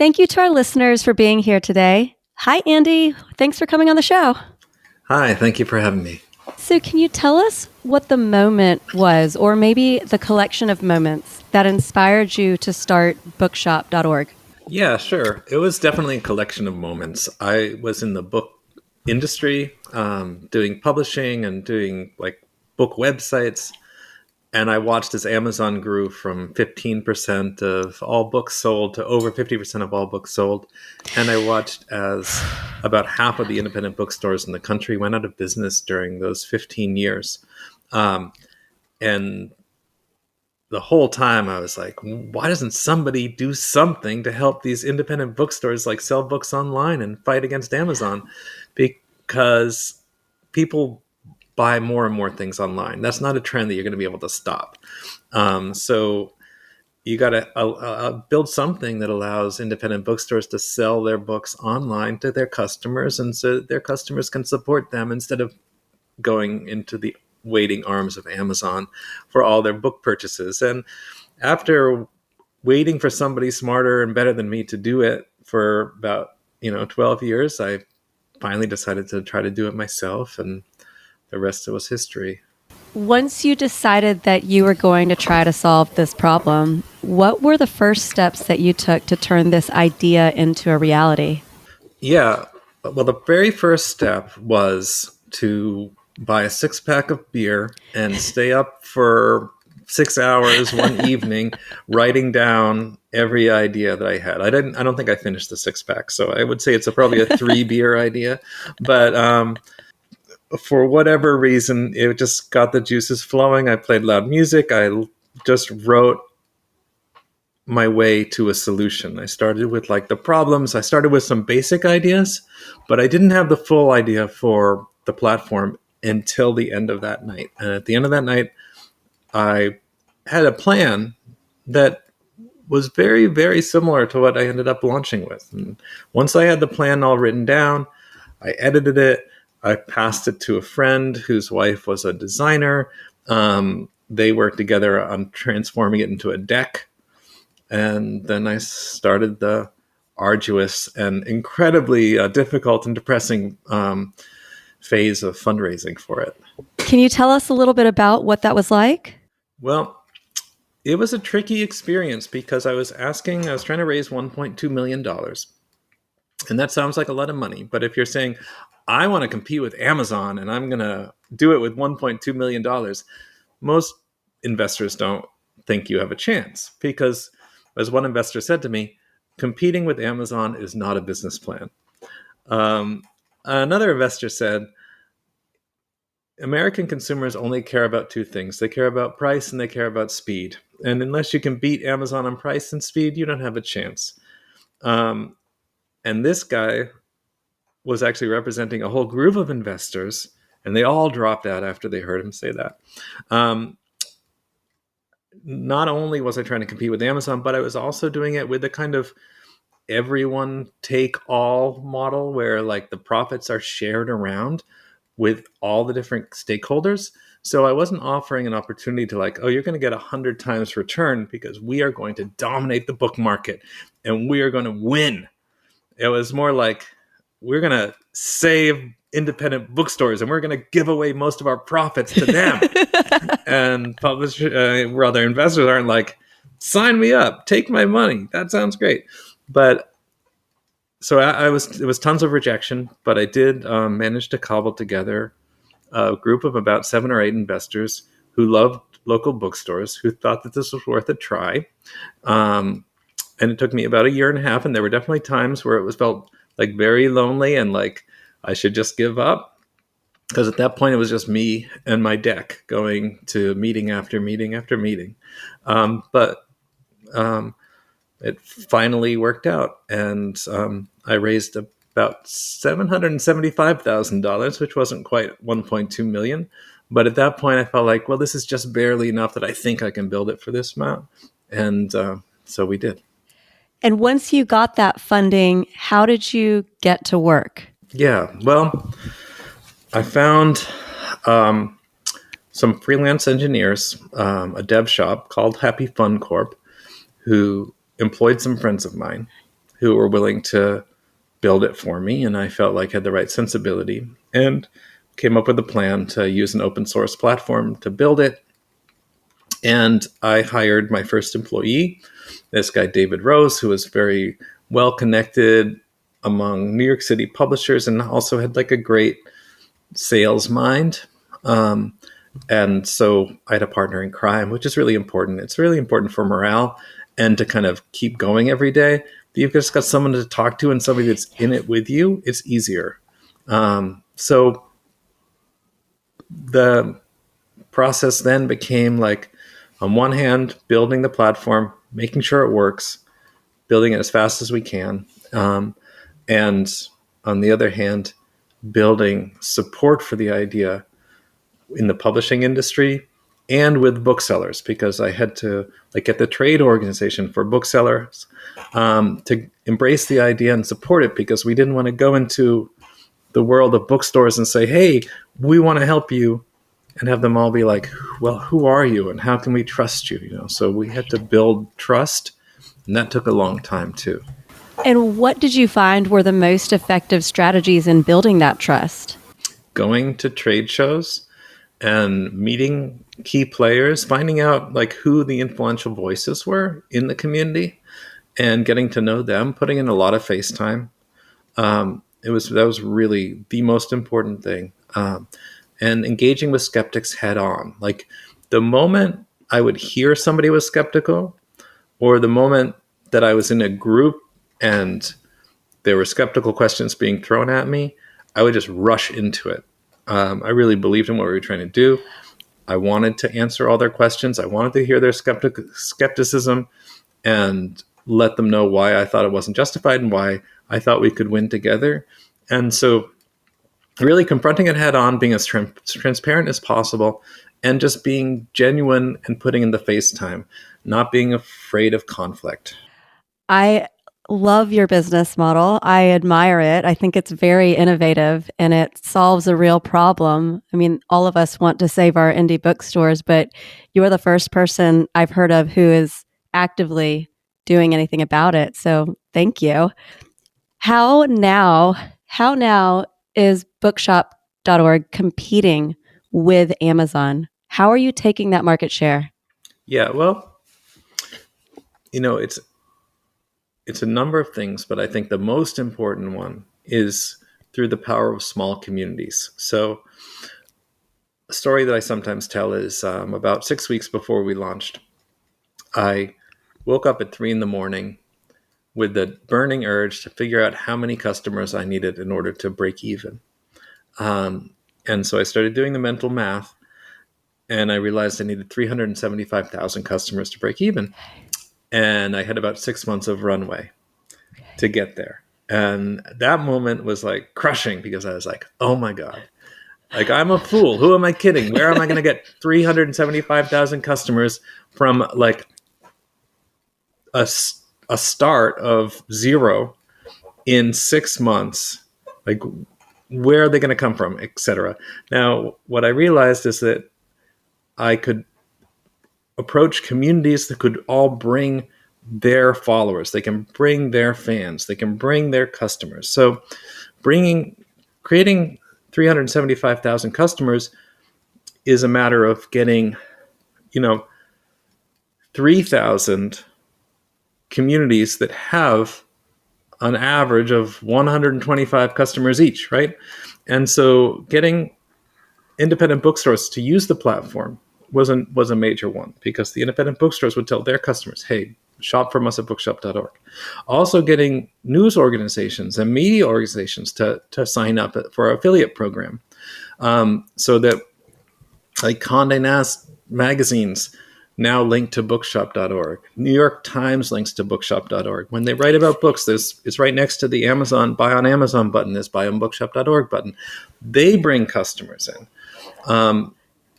Thank you to our listeners for being here today. Hi, Andy. Thanks for coming on the show. Hi, thank you for having me. So can you tell us what the moment was, or maybe the collection of moments that inspired you to start bookshop.org? Yeah, sure. It was definitely a collection of moments. I was in the book industry, doing publishing and doing like book websites. And I watched as Amazon grew from 15% of all books sold to over 50% of all books sold. And I watched as about half of the independent bookstores in the country went out of business during those 15 years. And the whole time I was like, why doesn't somebody do something to help these independent bookstores like sell books online and fight against Amazon? Because people buy more and more things online. That's not a trend that you're going to be able to stop. So you got to build something that allows independent bookstores to sell their books online to their customers, and so their customers can support them instead of going into the waiting arms of Amazon for all their book purchases. And after waiting for somebody smarter and better than me to do it for about 12 years, I finally decided to try to do it myself, and the rest was history. Once you decided that you were going to try to solve this problem, what were the first steps that you took to turn this idea into a reality? Yeah, well, the very first step was to buy a 6-pack of beer and stay up for 6 hours one evening writing down every idea that I had. I don't think I finished the 6-pack, so I would say it's probably a 3 beer idea, but for whatever reason, it just got the juices flowing. I played loud music. I just wrote my way to a solution. I started with like the problems. I started with some basic ideas, but I didn't have the full idea for the platform until the end of that night. And at the end of that night, I had a plan that was very, very similar to what I ended up launching with. And once I had the plan all written down, I edited it. I passed it to a friend whose wife was a designer. They worked together on transforming it into a deck. And then I started the arduous and incredibly difficult and depressing phase of fundraising for it. Can you tell us a little bit about what that was like? Well, it was a tricky experience because I was trying to raise $1.2 million. And that sounds like a lot of money. But if you're saying, I want to compete with Amazon and I'm going to do it with $1.2 million, most investors don't think you have a chance because, as one investor said to me, competing with Amazon is not a business plan. Another investor said, American consumers only care about 2 things. They care about price and they care about speed. And unless you can beat Amazon on price and speed, you don't have a chance. And this guy was actually representing a whole group of investors, and they all dropped out after they heard him say that. Not only was I trying to compete with Amazon, but I was also doing it with the kind of everyone take all model where like the profits are shared around with all the different stakeholders. So I wasn't offering an opportunity to like, oh, you're going to get 100 times return because we are going to dominate the book market and we are going to win. It was more like, we're going to save independent bookstores and we're going to give away most of our profits to them. And rather investors aren't like, sign me up, take my money. That sounds great. But so it was tons of rejection, but I did manage to cobble together a group of about 7 or 8 investors who loved local bookstores, who thought that this was worth a try. And it took me about 1.5 years. And there were definitely times where it felt like very lonely and like I should just give up. Because at that point, it was just me and my deck going to meeting after meeting after meeting. But it finally worked out. And I raised about $775,000, which wasn't quite 1.2 million. But at that point, I felt like, well, this is just barely enough that I think I can build it for this amount. And so we did. And once you got that funding, how did you get to work? Yeah, well, I found some freelance engineers, a dev shop called Happy Fun Corp, who employed some friends of mine. who were willing to build it for me, and I felt like I had the right sensibility, and came up with a plan to use an open source platform to build it. And I hired my first employee, this guy, David Rose, who was very well connected among New York City publishers and also had like a great sales mind. And so I had a partner in crime, which is really important. It's really important for morale and to kind of keep going every day. You've just got someone to talk to and somebody that's in it with you. It's easier. So the process then became like, on one hand, building the platform, making sure it works, building it as fast as we can. And on the other hand, building support for the idea in the publishing industry and with booksellers, because I had to like get the trade organization for booksellers to embrace the idea and support it, because we didn't want to go into the world of bookstores and say, hey, we want to help you, and have them all be like, well, who are you and how can we trust you? So we had to build trust, and that took a long time too. And what did you find were the most effective strategies in building that trust? Going to trade shows and meeting key players, finding out like who the influential voices were in the community and getting to know them, putting in a lot of face time. That was really the most important thing. And engaging with skeptics head on. Like the moment I would hear somebody was skeptical, or the moment that I was in a group and there were skeptical questions being thrown at me, I would just rush into it. I really believed in what we were trying to do. I wanted to answer all their questions. I wanted to hear their skepticism and let them know why I thought it wasn't justified and why I thought we could win together. And so really confronting it head on, being as transparent as possible, and just being genuine and putting in the face time, not being afraid of conflict. I love your business model. I admire it. I think it's very innovative and it solves a real problem. I mean, all of us want to save our indie bookstores, but you're the first person I've heard of who is actively doing anything about it. So thank you. How now is bookshop.org competing with Amazon? How are you taking that market share? Yeah, well, it's a number of things, but I think the most important one is through the power of small communities. So a story that I sometimes tell is about 6 weeks before we launched, I woke up at 3 a.m. with the burning urge to figure out how many customers I needed in order to break even. And so I started doing the mental math, and I realized I needed 375,000 customers to break even. And I had about 6 months of runway to get there. And that moment was like crushing, because I was like, oh my God, like I'm a fool. Who am I kidding? Where am I going to get 375,000 customers from like a start of zero in 6 months? Like, where are they going to come from, etc. Now, what I realized is that I could approach communities that could all bring their followers. They can bring their fans. They can bring their customers. So creating 375,000 customers is a matter of getting, 3,000 communities that have an average of 125 customers each, right? And so getting independent bookstores to use the platform was a major one, because the independent bookstores would tell their customers, hey, shop from us at bookshop.org. Also getting news organizations and media organizations to sign up for our affiliate program, so that like Condé Nast magazines now link to bookshop.org. New York Times links to bookshop.org. When they write about books, it's right next to the Amazon buy on Amazon button, is buy on bookshop.org button. They bring customers in.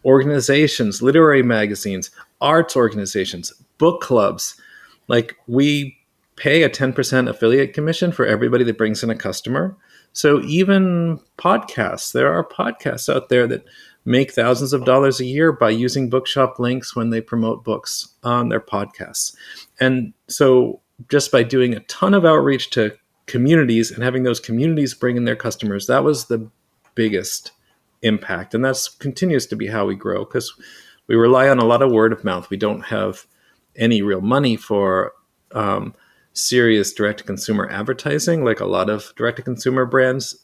Organizations, literary magazines, arts organizations, book clubs. Like, we pay a 10% affiliate commission for everybody that brings in a customer. So even podcasts, there are podcasts out there that make thousands of dollars a year by using bookshop links when they promote books on their podcasts. And so just by doing a ton of outreach to communities and having those communities bring in their customers, that was the biggest impact. And that continues to be how we grow, because we rely on a lot of word of mouth. We don't have any real money for serious direct-to-consumer advertising, like a lot of direct-to-consumer brands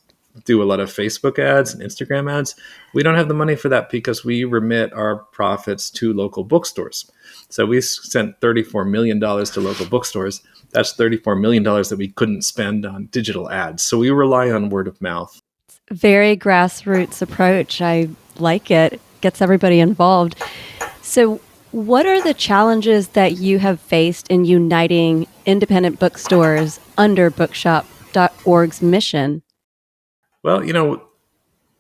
do a lot of Facebook ads and Instagram ads. We don't have the money for that because we remit our profits to local bookstores. So we sent $34 million to local bookstores. That's $34 million that we couldn't spend on digital ads. So we rely on word of mouth. Very grassroots approach. I like it. Gets everybody involved. So what are the challenges that you have faced in uniting independent bookstores under bookshop.org's mission? Well,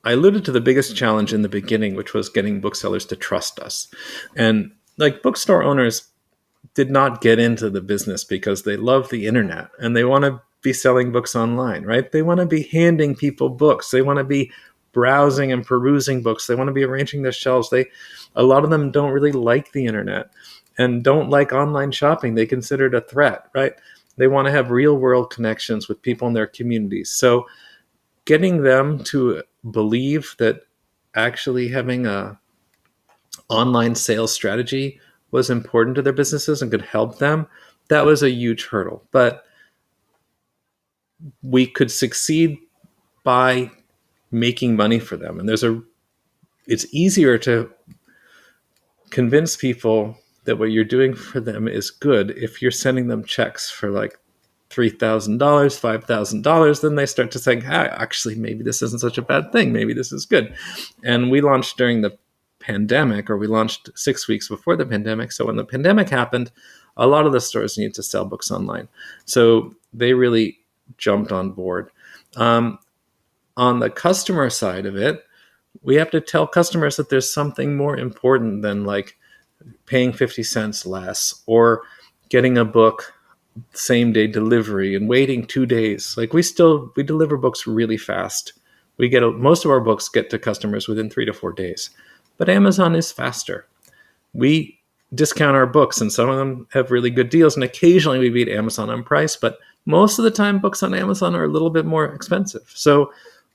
I alluded to the biggest challenge in the beginning, which was getting booksellers to trust us. And like bookstore owners did not get into the business because they love the internet and they want to be selling books online, right? They want to be handing people books. They want to be browsing and perusing books. They want to be arranging their shelves. A lot of them don't really like the internet and don't like online shopping. They consider it a threat, right? They want to have real world connections with people in their communities. So getting them to believe that actually having a online sales strategy was important to their businesses and could help them, that was a huge hurdle. But we could succeed by making money for them. And it's easier to convince people that what you're doing for them is good if you're sending them checks for like $3,000, $5,000, then they start to think, actually, maybe this isn't such a bad thing. Maybe this is good. And we launched during the pandemic, or we launched 6 weeks before the pandemic. So when the pandemic happened, a lot of the stores needed to sell books online. So they really jumped on board. On the customer side of it, we have to tell customers that there's something more important than like paying 50 cents less or getting a book same day delivery and waiting 2 days. Like we deliver books really fast. Most of our books get to customers within 3 to 4 days, but Amazon is faster. We discount our books and some of them have really good deals, and occasionally we beat Amazon on price, but most of the time books on Amazon are a little bit more expensive. So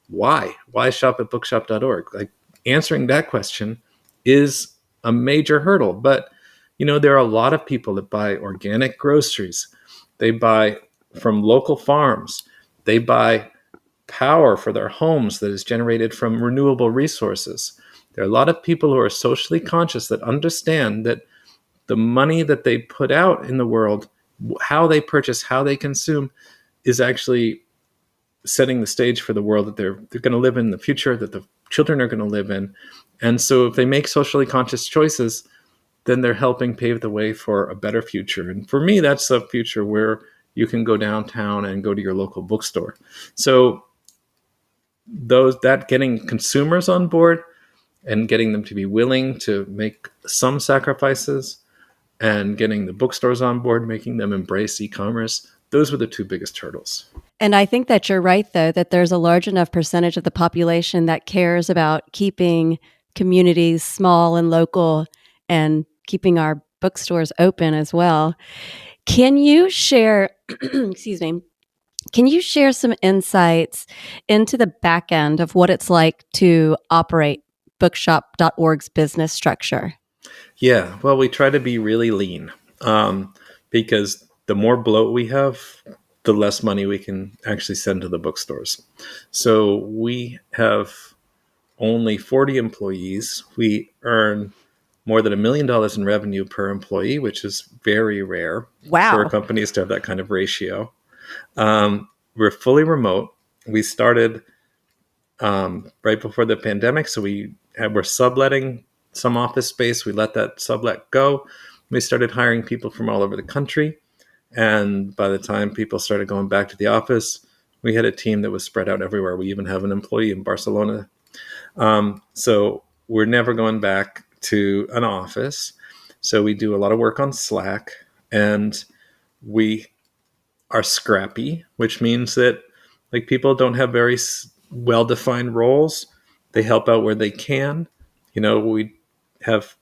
why shop at bookshop.org? Like answering that question is a major hurdle. But there are a lot of people that buy organic groceries. They buy from local farms. They buy power for their homes that is generated from renewable resources. There are a lot of people who are socially conscious that understand that the money that they put out in the world, how they purchase, how they consume, is actually setting the stage for the world that they're going to live in the future, that the children are going to live in. And so if they make socially conscious choices, then they're helping pave the way for a better future. And for me, that's a future where you can go downtown and go to your local bookstore. So that getting consumers on board and getting them to be willing to make some sacrifices and getting the bookstores on board, making them embrace e-commerce, those were the two biggest hurdles. And I think that you're right, though, that there's a large enough percentage of the population that cares about keeping communities small and local and keeping our bookstores open as well. Can you share, excuse me, can you share some insights into the back end of what it's like to operate bookshop.org's business structure? Yeah, well, we try to be really lean because the more bloat we have, the less money we can actually send to the bookstores. So we have only 40 employees. We earn more than $1 million in revenue per employee, which is very rare for Wow. companies to have that kind of ratio. We're fully remote. We started right before the pandemic, so we're subletting some office space. We let that sublet go. We started hiring people from all over the country. And by the time people started going back to the office, we had a team that was spread out everywhere. We even have an employee in Barcelona. So we're never going back to an office. So we do a lot of work on Slack, and we are scrappy, which means that like people don't have very well-defined roles. They help out where they can. We have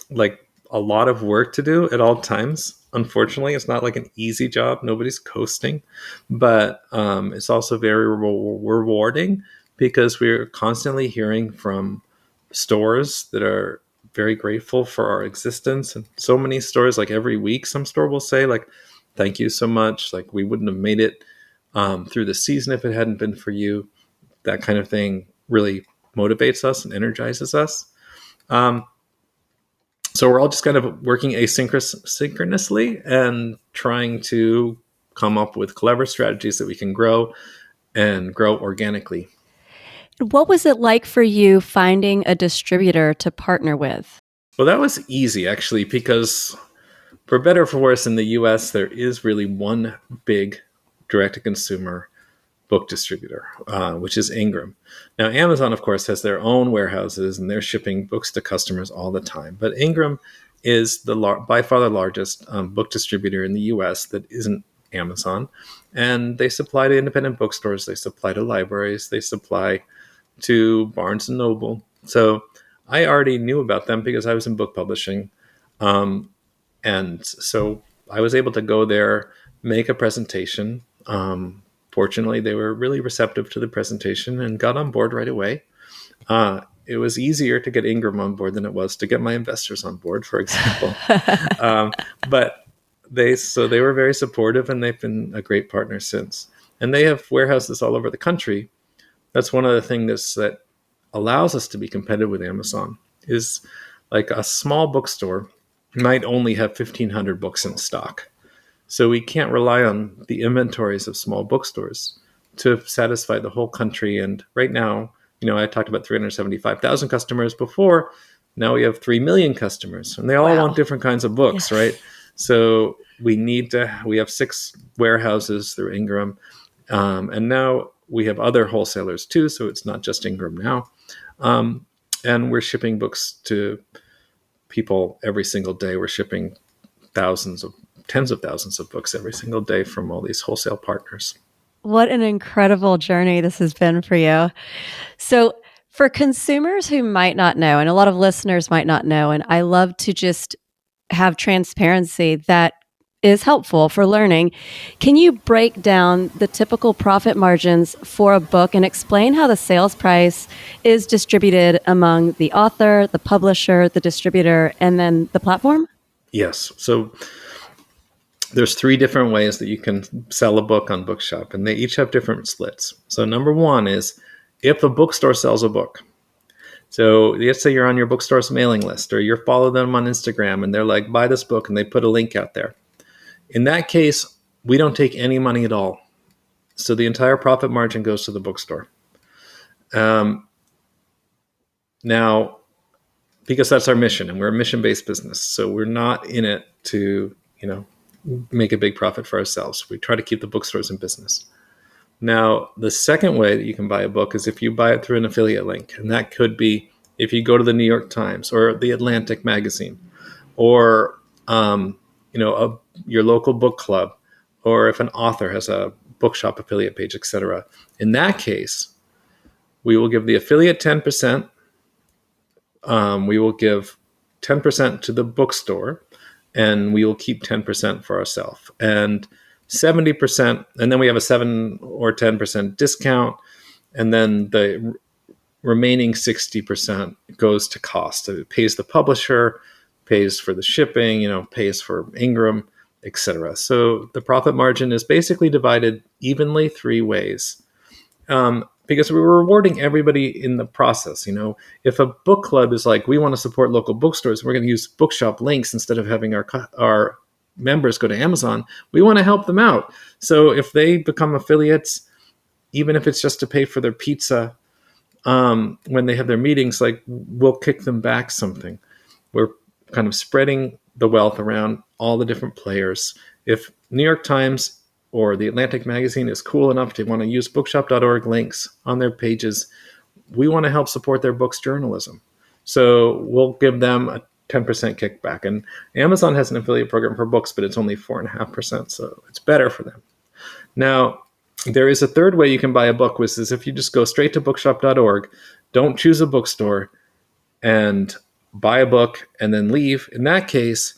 like a lot of work to do at all times. unfortunately, it's not like an easy job. Nobody's coasting, but it's also very rewarding because we're constantly hearing from stores that are very grateful for our existence. And so many stores, like every week, some store will say, like, thank you so much. Like, we wouldn't have made it through the season if it hadn't been for you. That kind of thing really motivates us and energizes us. Um, so we're all just kind of working asynchronously and trying to come up with clever strategies that we can grow and grow organically. What was it like for you finding a distributor to partner with? Well, that was easy actually, because for better or for worse, in the US, there is really one big direct to consumer book distributor, which is Ingram. Now, Amazon, of course, has their own warehouses and they're shipping books to customers all the time. But Ingram is by far the largest book distributor in the US that isn't Amazon. And they supply to independent bookstores, they supply to libraries, they supply to Barnes and Noble. So I already knew about them because I was in book publishing. And so I was able to go there, make a presentation. Fortunately, they were really receptive to the presentation and got on board right away. It was easier to get Ingram on board than it was to get my investors on board, for example. But they were very supportive, and they've been a great partner since. And they have warehouses all over the country. That's one of the things that allows us to be competitive with Amazon is like a small bookstore might only have 1,500 books in stock. So we can't rely on the inventories of small bookstores to satisfy the whole country. And right now, I talked about 375,000 customers before. Now we have 3 million customers, and they all want different kinds of books, right? So we have 6 warehouses through Ingram. And now we have other wholesalers too. So it's not just Ingram now. And we're shipping books to people every single day. We're shipping tens of thousands of books every single day from all these wholesale partners. What an incredible journey this has been for you. So, for consumers who might not know, and a lot of listeners might not know, and I love to just have transparency that is helpful for learning. Can you break down the typical profit margins for a book and explain how the sales price is distributed among the author, the publisher, the distributor, and then the platform? Yes. So there's 3 different ways that you can sell a book on Bookshop, and they each have different splits. So number 1 is if a bookstore sells a book. So let's say you're on your bookstore's mailing list, or you follow them on Instagram and they're like, buy this book, and they put a link out there. In that case, we don't take any money at all. So the entire profit margin goes to the bookstore. Now, because that's our mission, and we're a mission-based business, so we're not in it to, make a big profit for ourselves. We try to keep the bookstores in business. Now, the second way that you can buy a book is if you buy it through an affiliate link, and that could be if you go to the New York Times or the Atlantic magazine, or your local book club, or if an author has a Bookshop affiliate page, etc. In that case, we will give the affiliate 10%. We will give 10% to the bookstore, and we will keep 10% for ourselves. And 70%, and then we have a 7 or 10% discount, and then the remaining 60% goes to cost. It pays the publisher, pays for the shipping, pays for Ingram, etc. So the profit margin is basically divided evenly 3 ways. Because we were rewarding everybody in the process. If a book club is like, we want to support local bookstores, we're going to use Bookshop links instead of having our members go to Amazon, we want to help them out. So if they become affiliates, even if it's just to pay for their pizza, when they have their meetings, like, we'll kick them back something. We're kind of spreading the wealth around all the different players. If New York Times or the Atlantic magazine is cool enough to want to use bookshop.org links on their pages, we want to help support their books journalism. So we'll give them a 10% kickback. And Amazon has an affiliate program for books, but it's only 4.5%. So it's better for them. Now, there is a third way you can buy a book, which is if you just go straight to bookshop.org, don't choose a bookstore, and buy a book and then leave. In that case,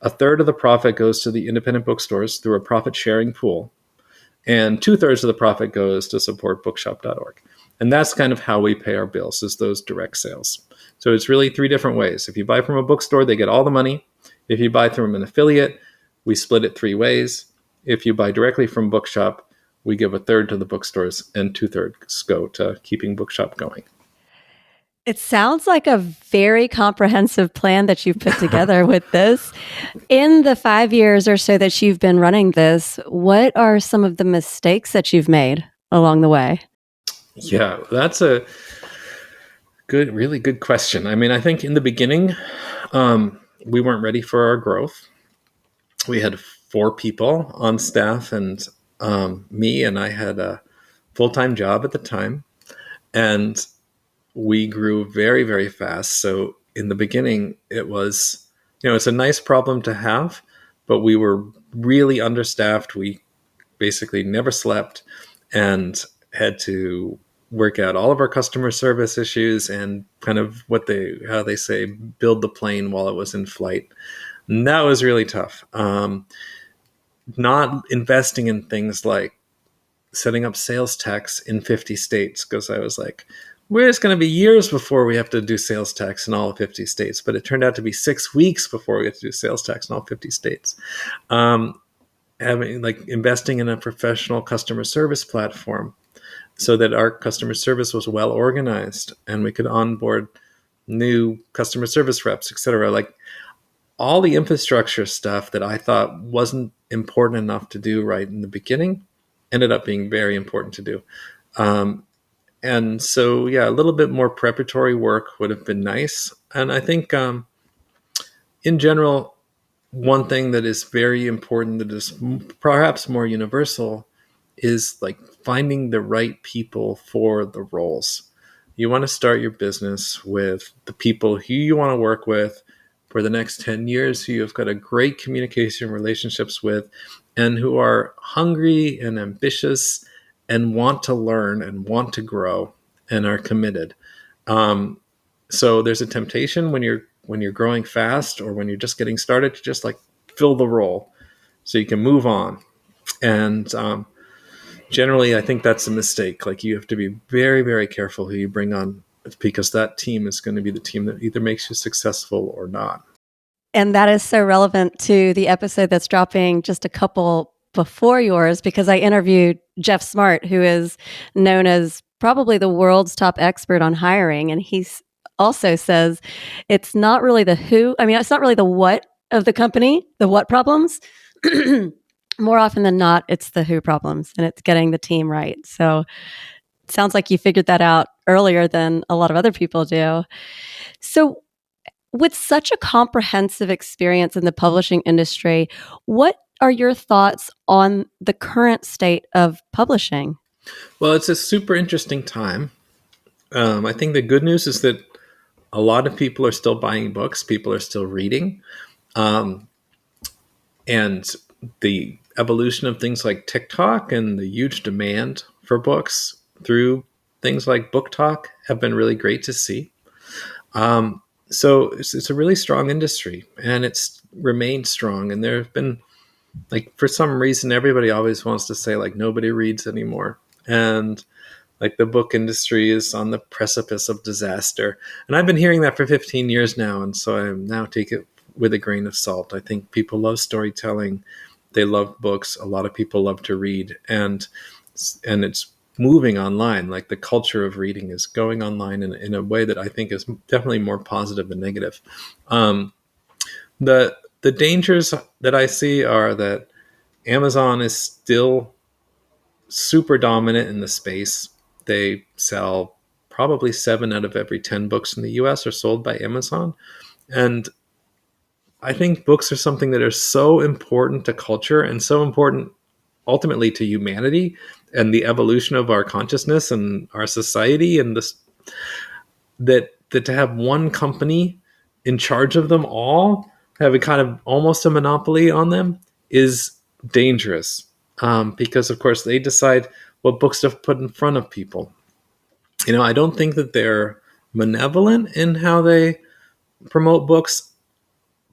a third of the profit goes to the independent bookstores through a profit sharing pool, and 2/3 of the profit goes to support bookshop.org. And that's kind of how we pay our bills, is those direct sales. So it's really three different ways. If you buy from a bookstore, they get all the money. If you buy from an affiliate, we split it three ways. If you buy directly from Bookshop, we give a third to the bookstores and 2/3 go to keeping Bookshop going. It sounds like a very comprehensive plan that you've put together with this. In the 5 years or so that you've been running this, what are some of the mistakes that you've made along the way? Yeah, that's a really good question. I mean, I think in the beginning, we weren't ready for our growth. We had 4 people on staff, and me, and I had a full-time job at the time, and we grew very, very fast. So in the beginning, it was, it's a nice problem to have, but we were really understaffed. We basically never slept and had to work out all of our customer service issues and kind of how they say, build the plane while it was in flight. And that was really tough. Not investing in things like setting up sales tax in 50 states, because I was like, it's going to be years before we have to do sales tax in all 50 states. But it turned out to be 6 weeks before we had to do sales tax in all 50 states. Investing in a professional customer service platform so that our customer service was well organized and we could onboard new customer service reps, et cetera. Like all the infrastructure stuff that I thought wasn't important enough to do right in the beginning ended up being very important to do. And so, yeah, a little bit more preparatory work would have been nice. And I think in general, one thing that is very important, that is perhaps more universal, is like finding the right people for the roles. You want to start your business with the people who you want to work with for the next 10 years, who you've got a great communication relationships with, and who are hungry and ambitious and want to learn and want to grow and are committed. So there's a temptation when you're growing fast or when you're just getting started to just like fill the role so you can move on. And generally, I think that's a mistake. Like you have to be very, very careful who you bring on, because that team is going to be the team that either makes you successful or not. And that is so relevant to the episode that's dropping just a couple before yours, because I interviewed Jeff Smart, who is known as probably the world's top expert on hiring. And he also says it's not really the who. I mean, it's not really the what of the company, the what problems. More often than not, it's the who problems, and it's getting the team right. So it sounds like you figured that out earlier than a lot of other people do. So with such a comprehensive experience in the publishing industry, what are your thoughts on the current state of publishing? Well, it's a super interesting time. I think the good news is that a lot of people are still buying books. People are still reading. And the evolution of things like TikTok and the huge demand for books through things like Book Talk have been really great to see. So it's a really strong industry, and it's remained strong. And there have been, like, for some reason, everybody always wants to say, like, nobody reads anymore. And like the book industry is on the precipice of disaster. And I've been hearing that for 15 years now. And so I now take it with a grain of salt. I think people love storytelling. They love books. A lot of people love to read. And it's moving online. Like the culture of reading is going online in a way that I think is definitely more positive than negative. The dangers that I see are that Amazon is still super dominant in the space. They sell probably 7 out of every 10 books in the US are sold by Amazon. And I think books are something that are so important to culture and so important ultimately to humanity and the evolution of our consciousness and our society, and this that to have one company in charge of them all, have a kind of almost a monopoly on them, is dangerous, because of course they decide what books to put in front of people. I don't think that they're malevolent in how they promote books,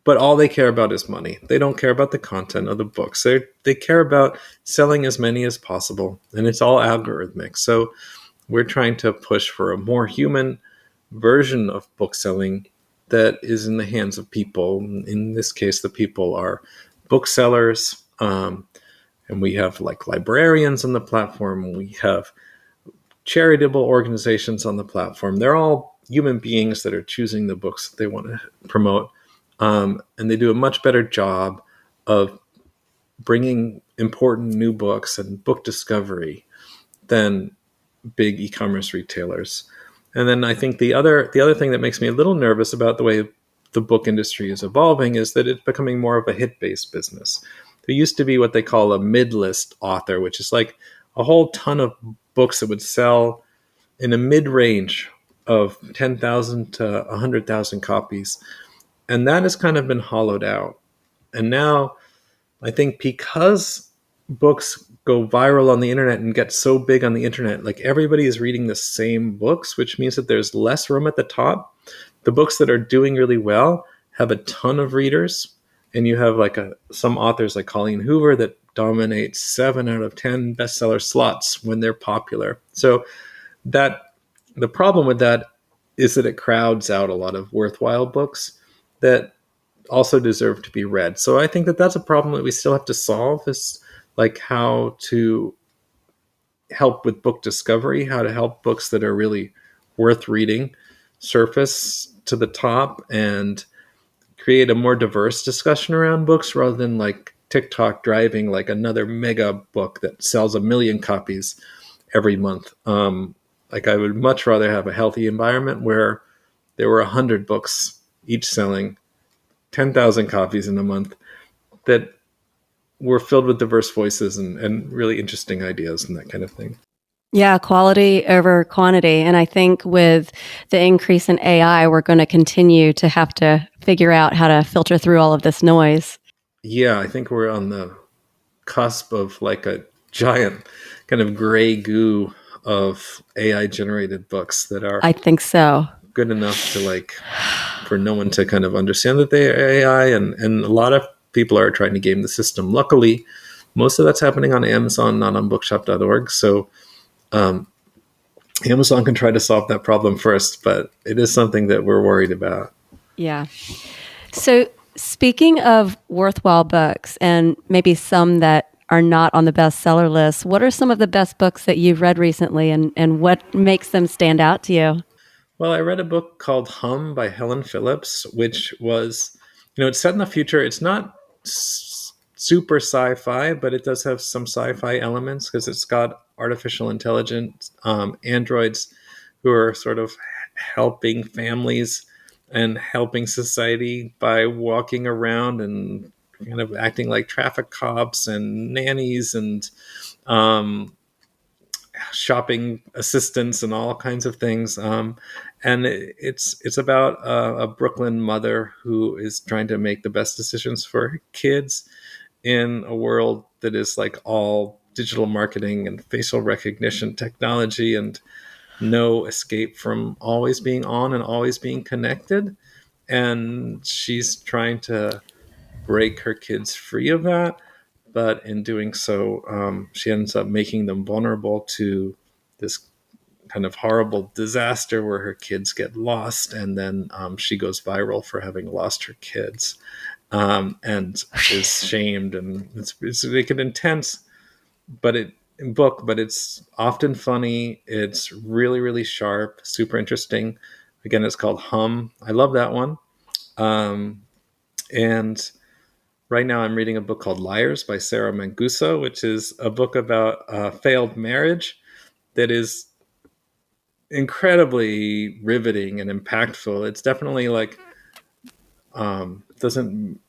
but all they care about is money. They don't care about the content of the books. They care about selling as many as possible, and it's all algorithmic. So we're trying to push for a more human version of book selling that is in the hands of people. In this case, the people are booksellers, and we have like librarians on the platform. We have charitable organizations on the platform. They're all human beings that are choosing the books that they want to promote, and they do a much better job of bringing important new books and book discovery than big e-commerce retailers. And then I think the other thing that makes me a little nervous about the way the book industry is evolving is that it's becoming more of a hit-based business. There used to be what they call a mid-list author, which is like a whole ton of books that would sell in a mid-range of 10,000 to 100,000 copies. And that has kind of been hollowed out. And now I think because books go viral on the internet and get so big on the internet, like everybody is reading the same books, which means that there's less room at the top. The books that are doing really well have a ton of readers, and you have like some authors like Colleen Hoover that dominate 7 out of 10 bestseller slots when they're popular. So that the problem with that is that it crowds out a lot of worthwhile books that also deserve to be read. So I think that that's a problem that we still have to solve, is like how to help with book discovery, how to help books that are really worth reading surface to the top and create a more diverse discussion around books rather than like TikTok driving like another mega book that sells 1 million copies every month. Like I would much rather have a healthy environment where there were 100 books each selling 10,000 copies in a month that were filled with diverse voices and really interesting ideas and that kind of thing. Yeah, quality over quantity. And I think with the increase in AI, we're going to continue to have to figure out how to filter through all of this noise. Yeah, I think we're on the cusp of like a giant kind of gray goo of AI generated books that are I think so. good enough to like for no one to kind of understand that they are AI, and a lot of people are trying to game the system. Luckily, most of that's happening on Amazon, not on bookshop.org. So um, Amazon can try to solve that problem first, but it is something that we're worried about. Yeah. So, speaking of worthwhile books and maybe some that are not on the bestseller list, what are some of the best books that you've read recently, and what makes them stand out to you? Well, I read a book called Hum by Helen Phillips, which was, it's set in the future. It's not super sci-fi, but it does have some sci-fi elements because it's got artificial intelligence androids who are sort of helping families and helping society by walking around and kind of acting like traffic cops and nannies and um, shopping assistants and all kinds of things. And it's about a Brooklyn mother who is trying to make the best decisions for her kids in a world that is like all digital marketing and facial recognition technology and no escape from always being on and always being connected. And she's trying to break her kids free of that. But in doing so, she ends up making them vulnerable to this kind of horrible disaster where her kids get lost. And then she goes viral for having lost her kids, and is shamed. And it's like an intense, but but it's often funny. It's really, really sharp, super interesting. Again, it's called Hum. I love that one. And right now, I'm reading a book called Liars by Sarah Manguso, which is a book about failed marriage that is incredibly riveting and impactful. It's definitely like doesn't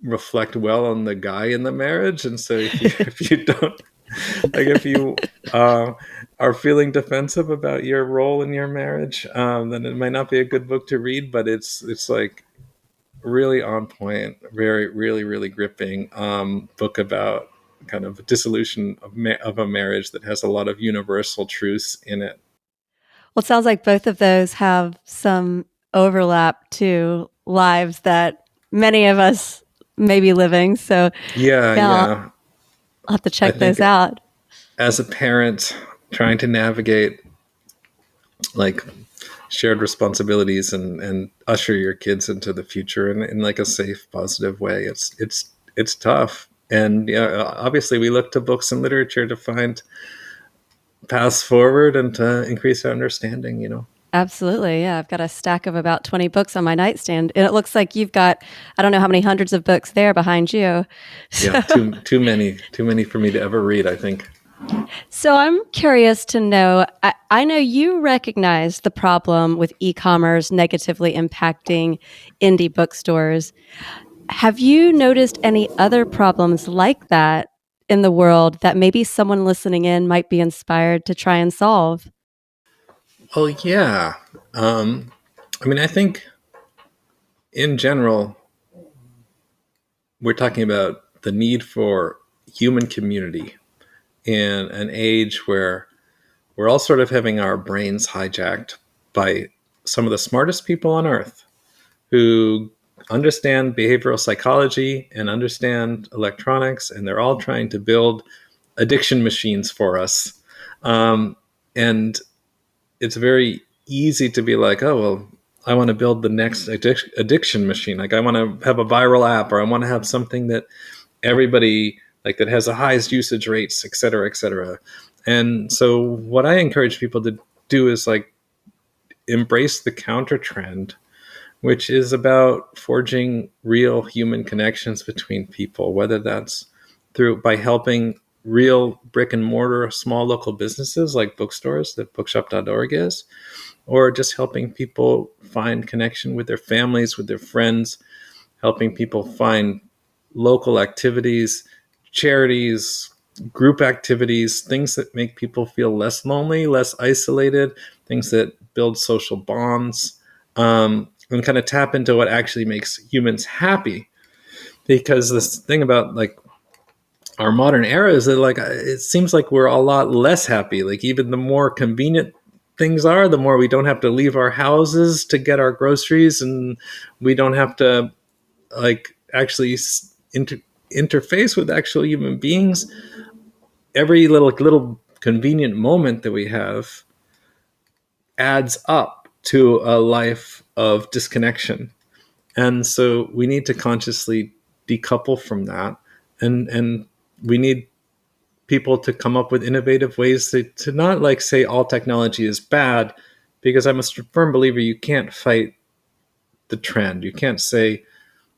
reflect well on the guy in the marriage, and so if you don't like if you are feeling defensive about your role in your marriage, then it might not be a good book to read. But it's like really on point, very, really, really gripping book about kind of a dissolution of a marriage that has a lot of universal truths in it. Well, it sounds like both of those have some overlap to lives that many of us may be living. So Yeah, yeah, yeah. I'll have to I check think those out. as a parent trying to navigate like shared responsibilities and usher your kids into the future in like a safe, positive way, it's tough. And yeah, obviously we look to books and literature to find paths forward and to increase our understanding, you know. Absolutely. Yeah. I've got a stack of about 20 books on my nightstand. And it looks like you've got, I don't know how many hundreds of books there behind you. Yeah, So, too many for me to ever read, I think. so I'm curious to know I know you recognize the problem with e commerce negatively impacting indie bookstores. Have you noticed any other problems like that in the world that maybe someone listening in might be inspired to try and solve? Well, yeah. um I mean, I think in general we're talking about the need for human community in an age where we're all sort of having our brains hijacked by some of the smartest people on earth who understand behavioral psychology and understand electronics, and they're all trying to build addiction machines for us. And it's very easy to be like, oh, well, I want to build the next addiction machine. Like, I want to have a viral app, or I want to have something that everybody like that has the highest usage rates, et cetera, et cetera. And so what I encourage people to do is like embrace the counter trend, which is about forging real human connections between people, whether that's through by helping real brick and mortar small local businesses like bookstores that bookshop.org is, or just helping people find connection with their families, with their friends, helping people find local activities, charities, group activities, things that make people feel less lonely, less isolated, things that build social bonds, and kind of tap into what actually makes humans happy. Because this thing about like our modern era is that like it seems like we're a lot less happy. Like even the more convenient things are, the more we don't have to leave our houses to get our groceries, and we don't have to like actually interface with actual human beings. Every little convenient moment that we have adds up to a life of disconnection, and so we need to consciously decouple from that, and we need people to come up with innovative ways to not like say all technology is bad, because I'm a firm believer you can't fight the trend. You can't say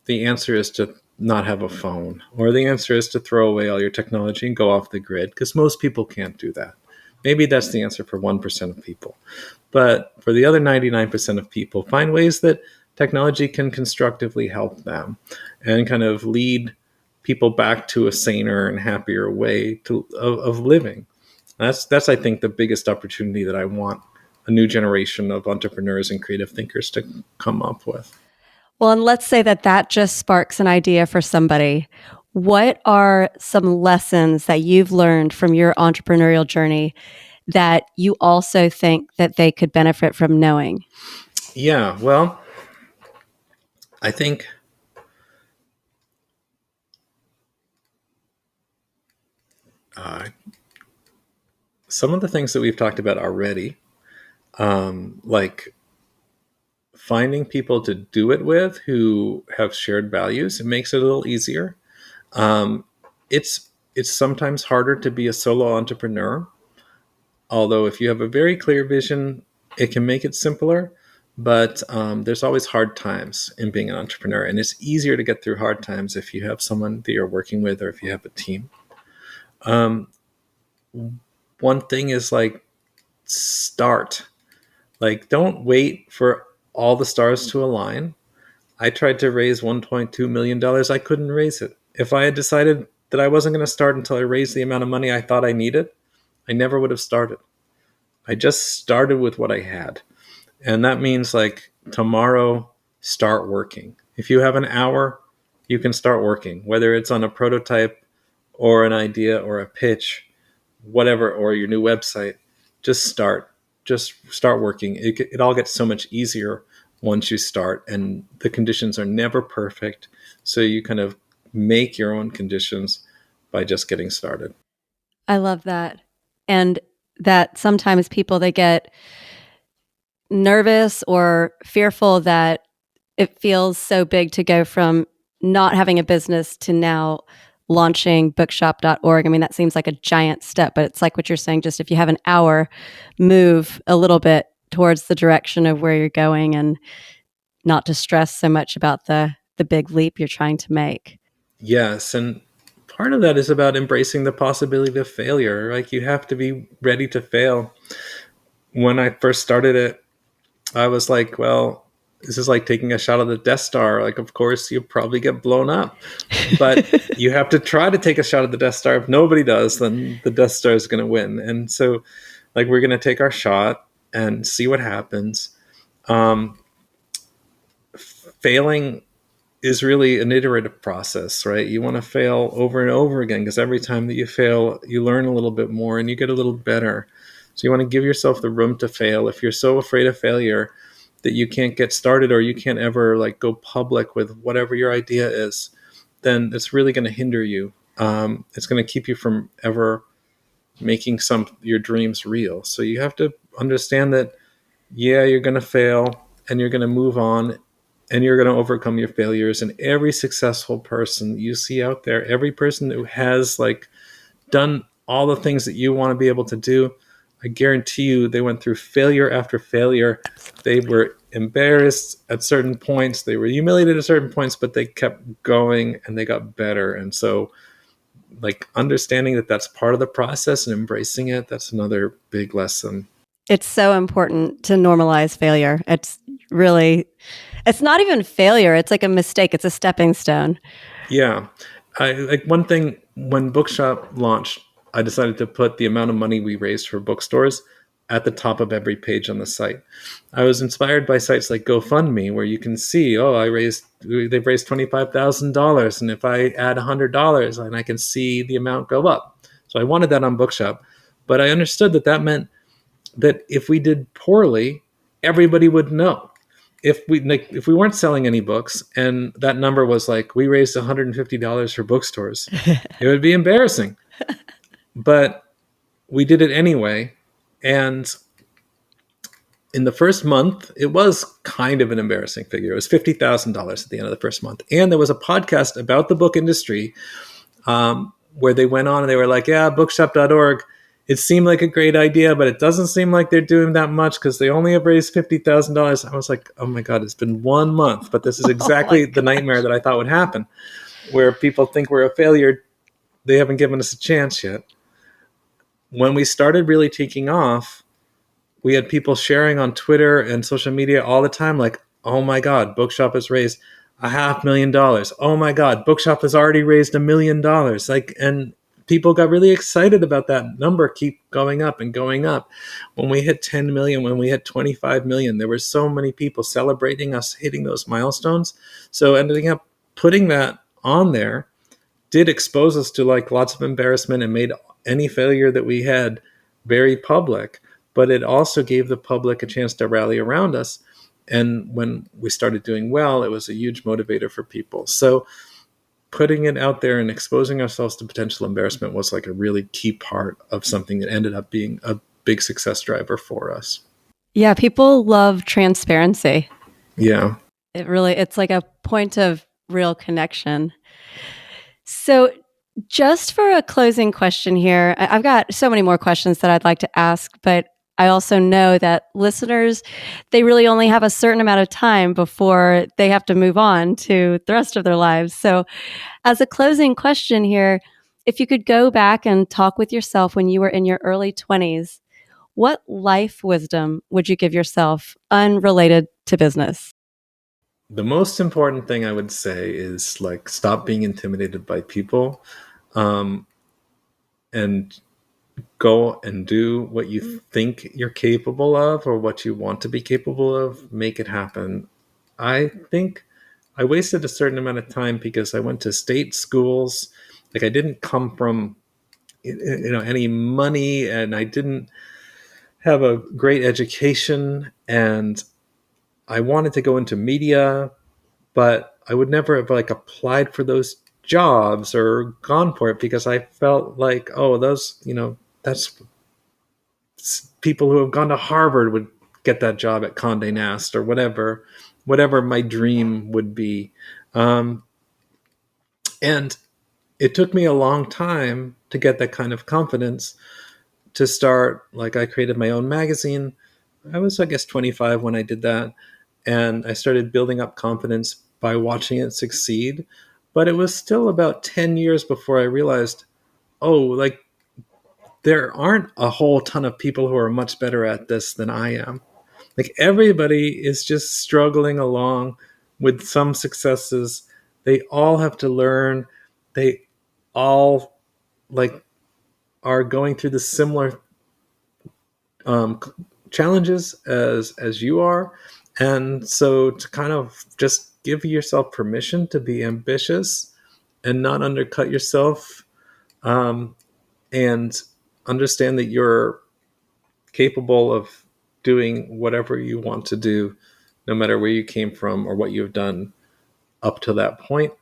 the answer is to not have a phone, or the answer is to throw away all your technology and go off the grid, because most people can't do that. Maybe that's the answer for 1% of people. But for the other 99% of people, find ways that technology can constructively help them and kind of lead people back to a saner and happier way of living. That's I think the biggest opportunity that I want a new generation of entrepreneurs and creative thinkers to come up with. Well, and let's say that that just sparks an idea for somebody. What are some lessons that you've learned from your entrepreneurial journey that you also think that they could benefit from knowing? Yeah, well, I think uh, some of the things that we've talked about already, like finding people to do it with who have shared values, it makes it a little easier. Um, it's sometimes harder to be a solo entrepreneur, although if you have a very clear vision, it can make it simpler. But there's always hard times in being an entrepreneur, and it's easier to get through hard times if you have someone that you're working with or if you have a team. Um, one thing is like start. Like, don't wait for all the stars to align. I tried to raise $1.2 million. I couldn't raise it. If I had decided that I wasn't going to start until I raised the amount of money I thought I needed, I never would have started. I just started with what I had. And that means like tomorrow, start working. If you have an hour, you can start working, whether it's on a prototype or an idea or a pitch, whatever, or your new website. Just start. Just start working. It all gets so much easier once you start, and the conditions are never perfect. So you kind of make your own conditions by just getting started. I love that. And that sometimes people, they get nervous or fearful that it feels so big to go from not having a business to now launching bookshop.org. I mean, that seems like a giant step, but it's like what you're saying, just if you have an hour, move a little bit towards the direction of where you're going and not to stress so much about the big leap you're trying to make. Yes, and part of that is about embracing the possibility of failure. Like, you have to be ready to fail. When I first started it, I was like, well, this is like taking a shot at the Death Star. Like, of course, you probably get blown up, but you have to try to take a shot at the Death Star. If nobody does, then the Death Star is going to win. And so, like, we're going to take our shot and see what happens. Um, Failing is really an iterative process, right? You want to fail over and over again, because every time that you fail, you learn a little bit more and you get a little better. So you want to give yourself the room to fail. If you're so afraid of failure that you can't get started, or you can't ever like go public with whatever your idea is, then it's really going to hinder you. It's going to keep you from ever making your dreams real. So you have to understand that, yeah, you're going to fail and you're going to move on and you're going to overcome your failures. And every successful person you see out there, every person who has like done all the things that you want to be able to do, I guarantee you they went through failure after failure. They were embarrassed at certain points, they were humiliated at certain points, but they kept going and they got better. And so, like, understanding that that's part of the process and embracing it, that's another big lesson. It's so important to normalize failure. It's really, it's not even failure. It's like a mistake. It's a stepping stone. Yeah. I like one thing when Bookshop launched, I decided to put the amount of money we raised for bookstores at the top of every page on the site. I was inspired by sites like GoFundMe, where you can see, oh, they've raised $25,000, and if I add $100, and I can see the amount go up. So I wanted that on Bookshop, but I understood that that meant that if we did poorly, everybody would know. If we weren't selling any books and that number was like we raised $150 for bookstores, it would be embarrassing. But we did it anyway, and in the first month, it was kind of an embarrassing figure. It was $50,000 at the end of the first month, and there was a podcast about the book industry where they went on and they were like, yeah, bookshop.org, it seemed like a great idea, but it doesn't seem like they're doing that much because they only have raised $50,000. I was like, oh my God, it's been 1 month, but this is exactly the nightmare that I thought would happen, where people think we're a failure. They haven't given us a chance yet. When we started really taking off, we had people sharing on Twitter and social media all the time, like, oh my God, Bookshop has raised $500,000. Oh my God, Bookshop has already raised $1,000,000. Like, and people got really excited about that number keep going up and going up. When we hit 10 million, when we hit 25 million, there were so many people celebrating us hitting those milestones. So ending up putting that on there did expose us to like lots of embarrassment and made any failure that we had very public, but it also gave the public a chance to rally around us. And when we started doing well, it was a huge motivator for people. So putting it out there and exposing ourselves to potential embarrassment was like a really key part of something that ended up being a big success driver for us. Yeah, people love transparency. Yeah. It's like a point of real connection. So, just for a closing question here, I've got so many more questions that I'd like to ask, but I also know that listeners, they really only have a certain amount of time before they have to move on to the rest of their lives. So, as a closing question here, if you could go back and talk with yourself when you were in your early 20s, what life wisdom would you give yourself unrelated to business? The most important thing I would say is like stop being intimidated by people, um, and go and do what you think you're capable of or what you want to be capable of. Make it happen. I think I wasted a certain amount of time because I went to state schools. Like, I didn't come from any money, and I didn't have a great education, and I wanted to go into media, but I would never have like applied for those jobs or gone for it because I felt like, oh, those, that's people who have gone to Harvard would get that job at Condé Nast or whatever my dream would be. Um, and it took me a long time to get that kind of confidence to start. Like, I created my own magazine. I was, I guess, 25 when I did that. And I started building up confidence by watching it succeed. But it was still about 10 years before I realized, oh, like, there aren't a whole ton of people who are much better at this than I am. Like, everybody is just struggling along with some successes. They all have to learn. They all like are going through the similar um, challenges as you are, and so to kind of just give yourself permission to be ambitious and not undercut yourself, um, and understand that you're capable of doing whatever you want to do, no matter where you came from or what you've done up to that point.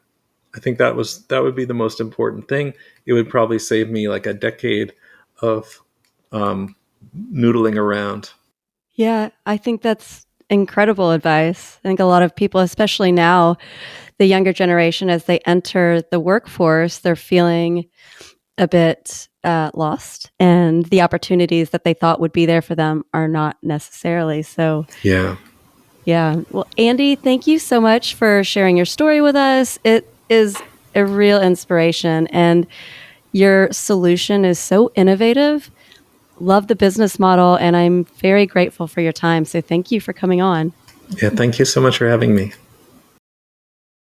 I think that would be the most important thing. It would probably save me like a decade of um, noodling around. Yeah, I think that's incredible advice. I think a lot of people, especially now, the younger generation, as they enter the workforce, they're feeling a bit lost, and the opportunities that they thought would be there for them are not necessarily. So, Yeah. yeah. Well, Andy, thank you so much for sharing your story with us. It is a real inspiration, and your solution is so innovative. Love the business model, and I'm very grateful for your time. So, thank you for coming on. Yeah. Thank you so much for having me.